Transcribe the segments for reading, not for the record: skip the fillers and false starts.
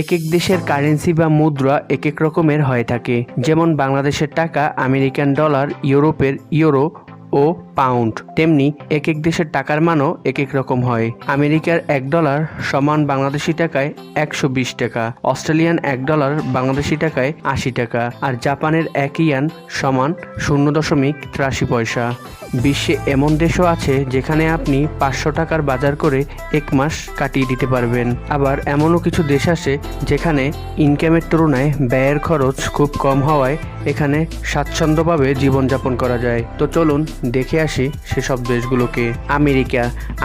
এক এক দেশের কারেন্সি বা মুদ্রা এক এক রকমের হয়ে থাকে। যেমন বাংলাদেশের টাকা, আমেরিকান ডলার, ইউরোপের ইউরো ও পাউন্ড। তেমনি এক এক দেশের টাকার মানও এক এক রকম হয়। আমেরিকার $1 সমান বাংলাদেশি টাকায় 120 টাকা, অস্ট্রেলিয়ান $1 বাংলাদেশি টাকায় 80 টাকা, আর জাপানের 1 ইয়েন সমান 0.83 পয়সা। বিশ্বে এমন দেশও আছে যেখানে আপনি 500 টাকার বাজার করে 1 মাস কাটিয়ে দিতে পারবেন। আবার এমনও কিছু দেশ আছে যেখানে ইনকামের তুলনায় ব্যয়ের খরচ খুব কম হওয়ায় এখানে স্বাচ্ছন্দ্যভাবে জীবনযাপন করা যায়। তো চলুন দেখে আসি সেসব দেশগুলোকে।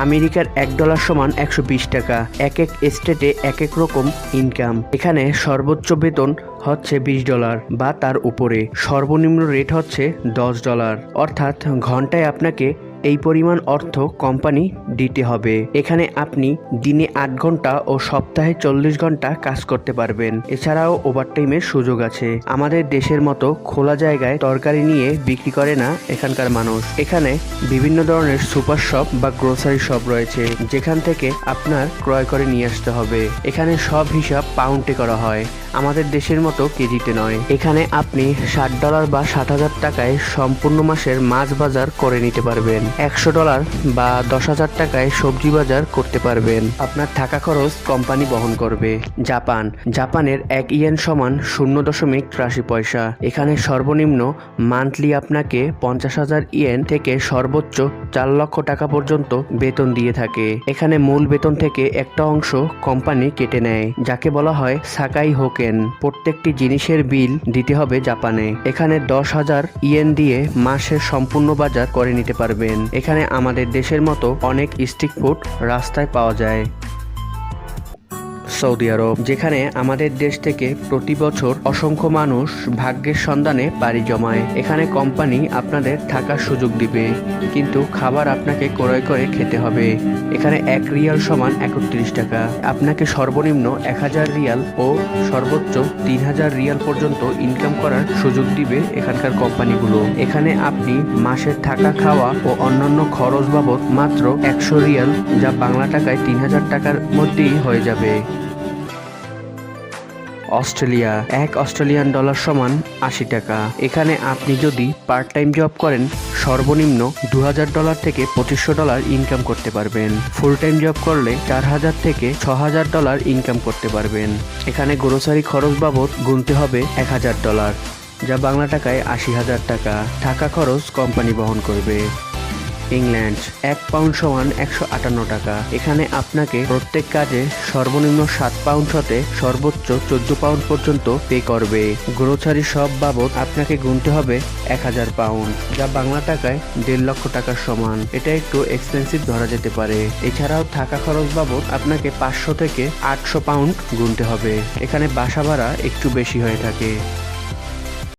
আমেরিকার $1 সমান 120 টাকা। এক এক স্টেটে এক এক রকম ইনকাম। এখানে সর্বোচ্চ বেতন হচ্ছে $20 বা তার উপরে, সর্বনিম্ন রেট হচ্ছে $10, অর্থাৎ ঘন্টায় আপনাকে এই পরিমাণ অর্থ কোম্পানি দিতে হবে। এখানে আপনি দিনে 8 ঘন্টা ও সপ্তাহে 40 ঘন্টা কাজ করতে পারবেন। এছাড়াও ওভারটাইমের সুযোগ আছে। আমাদের দেশের মতো খোলা জায়গায় তরকারি নিয়ে বিক্রি করে না এখানকার মানুষ। এখানে বিভিন্ন ধরনের সুপার শপ বা গ্রোসারি শপ রয়েছে যেখান থেকে আপনার ক্রয় করে নিয়ে আসতে হবে। এখানে সব হিসাব পাউন্ডে করা হয়, আমাদের দেশের মতো কেজিতে নয়। এখানে আপনি $60 বা 70,000 টাকায় সম্পূর্ণ মাসের মাছ বাজার করে নিতে পারবেন। $100 বা 10,000 টাকায় সবজি বাজার করতে পারবেন। আপনার থাকা খরচ কোম্পানি বহন করবে। জাপানের 1 ইয়েন সমান 0.83 পয়সা। এখানে সর্বনিম্ন মান্থলি আপনাকে 50,000 ইয়েন থেকে সর্বোচ্চ 4 লক্ষ টাকা পর্যন্ত বেতন দিয়ে থাকে। এখানে মূল বেতন থেকে একটা অংশ কোম্পানি কেটে নেয়, যাকে বলা হয় সাকাই হোকেন। প্রত্যেকটি জিনিসের বিল দিতে হবে জাপানে। এখানে 10,000 ইয়েন দিয়ে মাসের সম্পূর্ণ বাজার করে নিতে পারবেন। এখানে আমাদের দেশের মতো অনেক স্ট্রিট ফুড রাস্তায় পাওয়া যায়। সৌদি আরব, যেখানে আমাদের দেশ থেকে প্রতি বছর অসংখ্য মানুষ ভাগ্যের সন্ধানে পাড়ি জমায়। এখানে কোম্পানি আপনাদের থাকার সুযোগ দিবে, কিন্তু খাবার আপনাকে ক্রয় করে খেতে হবে। এখানে 1 রিয়াল সমান 31 টাকা। আপনাকে সর্বনিম্ন 1000 রিয়াল ও সর্বোচ্চ 3000 রিয়াল পর্যন্ত ইনকাম করার সুযোগ দিবে এখানকার কোম্পানিগুলো। এখানে আপনি মাসের থাকা, খাওয়া ও অন্যান্য খরচ বাবদ মাত্র 100 রিয়াল, যা বাংলা টাকায় 3000 টাকার মধ্যেই হয়ে যাবে। অস্ট্রেলিয়া, $1 অস্ট্রেলিয়ান সমান 80 টাকা। এখানে আপনি যদি পার্ট টাইম জব করেন সর্বনিম্ন $2000 থেকে $2500 ইনকাম করতে পারবেন। ফুল টাইম জব করলে $4000 থেকে $6000 ইনকাম করতে পারবেন। এখানে গ্রোসারি খরচ বাবদ গুনতে হবে $1000, যা বাংলা টাকায় 80,000 টাকা। থাকা খরচ কোম্পানি বহন করবে। ইংল্যান্ড, 1 পাউন্ড সমান 158 টাকা। এখানে আপনাকে প্রত্যেক কাজে সর্বনিম্ন 7 পাউন্ড হতে সর্বোচ্চ 14 পাউন্ড পর্যন্ত পে করবে। গ্রোসারি সব বাবদ আপনাকে গুনতে হবে 1000 পাউন্ড, যা বাংলা টাকায় 1.5 লক্ষ টাকার সমান। এটা একটু এক্সপেন্সিভ ধরা যেতে পারে। এছাড়াও থাকা খরচ বাবদ আপনাকে 500 থেকে 800 পাউন্ড গুনতে হবে। এখানে বাসা ভাড়া একটু বেশি হয়ে থাকে।